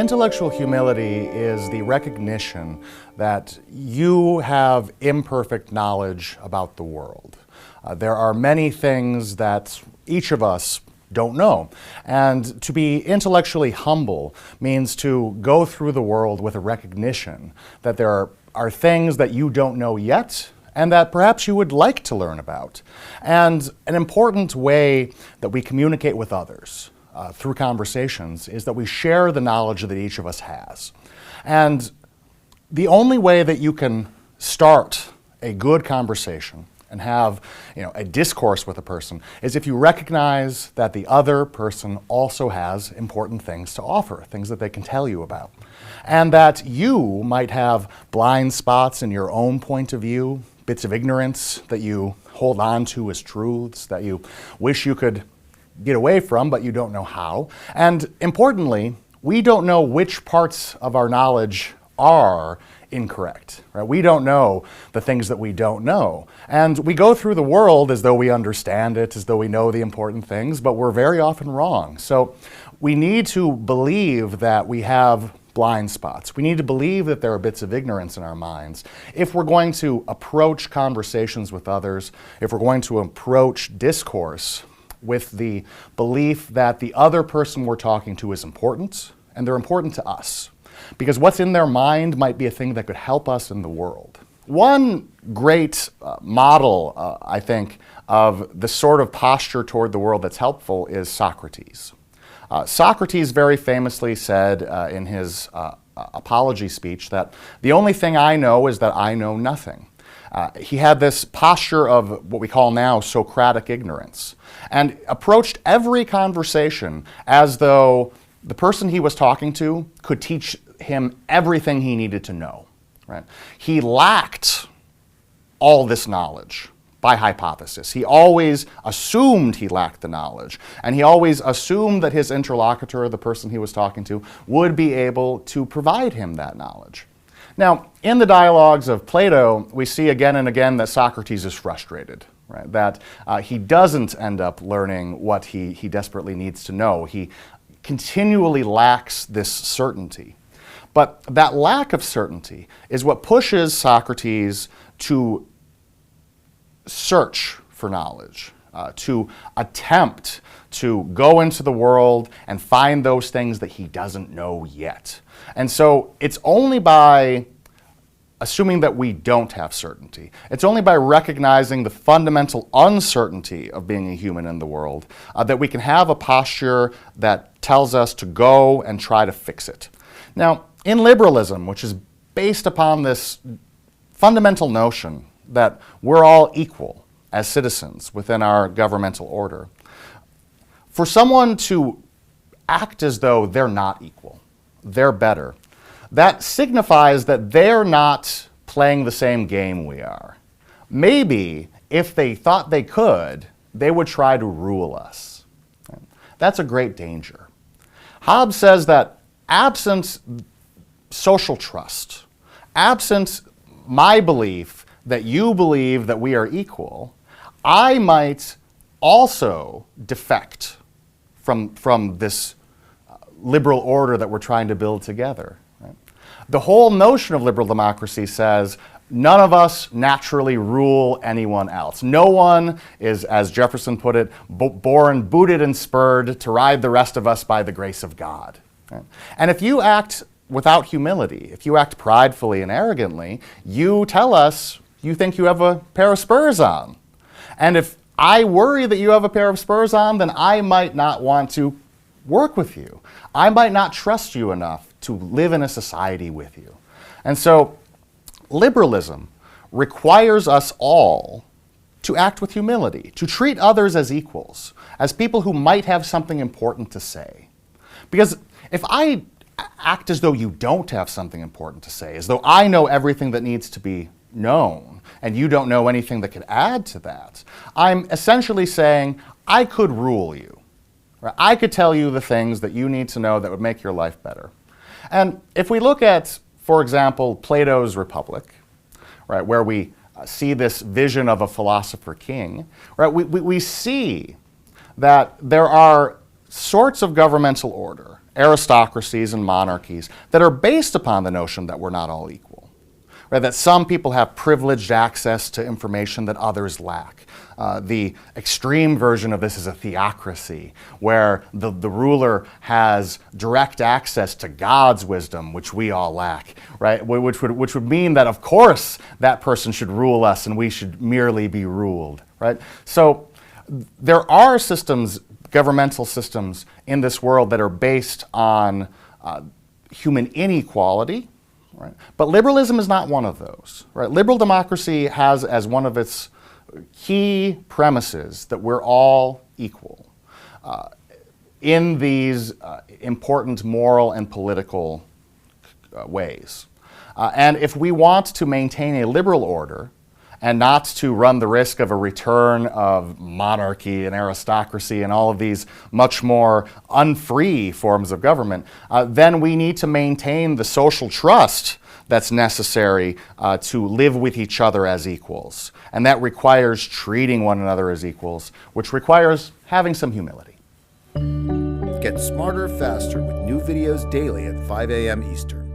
Intellectual humility is the recognition that you have imperfect knowledge about the world. There are many things that each of us don't know. And to be intellectually humble means to go through the world with a recognition that there are things that you don't know yet and that perhaps you would like to learn about. And an important way that we communicate with others through conversations is that we share the knowledge that each of us has. And the only way that you can start a good conversation and have a discourse with a person is if you recognize that the other person also has important things to offer, things that they can tell you about. And that you might have blind spots in your own point of view, bits of ignorance that you hold on to as truths, that you wish you could get away from, but you don't know how. And importantly, we don't know which parts of our knowledge are incorrect. Right? We don't know the things that we don't know. And we go through the world as though we understand it, as though we know the important things, but we're very often wrong. So we need to believe that we have blind spots. We need to believe that there are bits of ignorance in our minds. If we're going to approach conversations with others, if we're going to approach discourse with the belief that the other person we're talking to is important, and they're important to us. Because what's in their mind might be a thing that could help us in the world. One great model, I think, of the sort of posture toward the world that's helpful is Socrates. Socrates very famously said in his apology speech that the only thing I know is that I know nothing. He had this posture of what we call now Socratic ignorance, and approached every conversation as though the person he was talking to could teach him everything he needed to know. Right? He lacked all this knowledge by hypothesis. He always assumed he lacked the knowledge, and he always assumed that his interlocutor, the person he was talking to, would be able to provide him that knowledge. Now, in the dialogues of Plato, we see again and again that Socrates is frustrated, right? That he doesn't end up learning what he desperately needs to know. He continually lacks this certainty. But that lack of certainty is what pushes Socrates to search for knowledge, to attempt to go into the world and find those things that he doesn't know yet. And so it's only by assuming that we don't have certainty, it's only by recognizing the fundamental uncertainty of being a human in the world that we can have a posture that tells us to go and try to fix it. Now, in liberalism, which is based upon this fundamental notion that we're all equal as citizens within our governmental order, for someone to act as though they're not equal, they're better, that signifies that they're not playing the same game we are. Maybe if they thought they could, they would try to rule us. That's a great danger. Hobbes says that absent social trust, absent my belief that you believe that we are equal, I might also defect from this liberal order that we're trying to build together. Right? The whole notion of liberal democracy says none of us naturally rule anyone else. No one is, as Jefferson put it, born booted and spurred to ride the rest of us by the grace of God. Right? And if you act without humility, if you act pridefully and arrogantly, you tell us you think you have a pair of spurs on. And if I worry that you have a pair of spurs on, then I might not want to work with you. I might not trust you enough to live in a society with you. And so liberalism requires us all to act with humility, to treat others as equals, as people who might have something important to say. Because if I act as though you don't have something important to say, as though I know everything that needs to be known, and you don't know anything that could add to that, I'm essentially saying, I could rule you. Right? I could tell you the things that you need to know that would make your life better. And if we look at, for example, Plato's Republic, right, where we see this vision of a philosopher king, right, we see that there are sorts of governmental order, aristocracies and monarchies that are based upon the notion that we're not all equal. Right? That some people have privileged access to information that others lack. The extreme version of this is a theocracy, where the ruler has direct access to God's wisdom, which we all lack, right? Which would mean that, of course, that person should rule us and we should merely be ruled, right? So there are systems, governmental systems in this world that are based on human inequality, right? But liberalism is not one of those, right? Liberal democracy has as one of its key premises that we're all equal in these important moral and political ways. And if we want to maintain a liberal order and not to run the risk of a return of monarchy and aristocracy and all of these much more unfree forms of government, then we need to maintain the social trust that's necessary to live with each other as equals. And that requires treating one another as equals, which requires having some humility. Get smarter faster with new videos daily at 5 a.m. Eastern.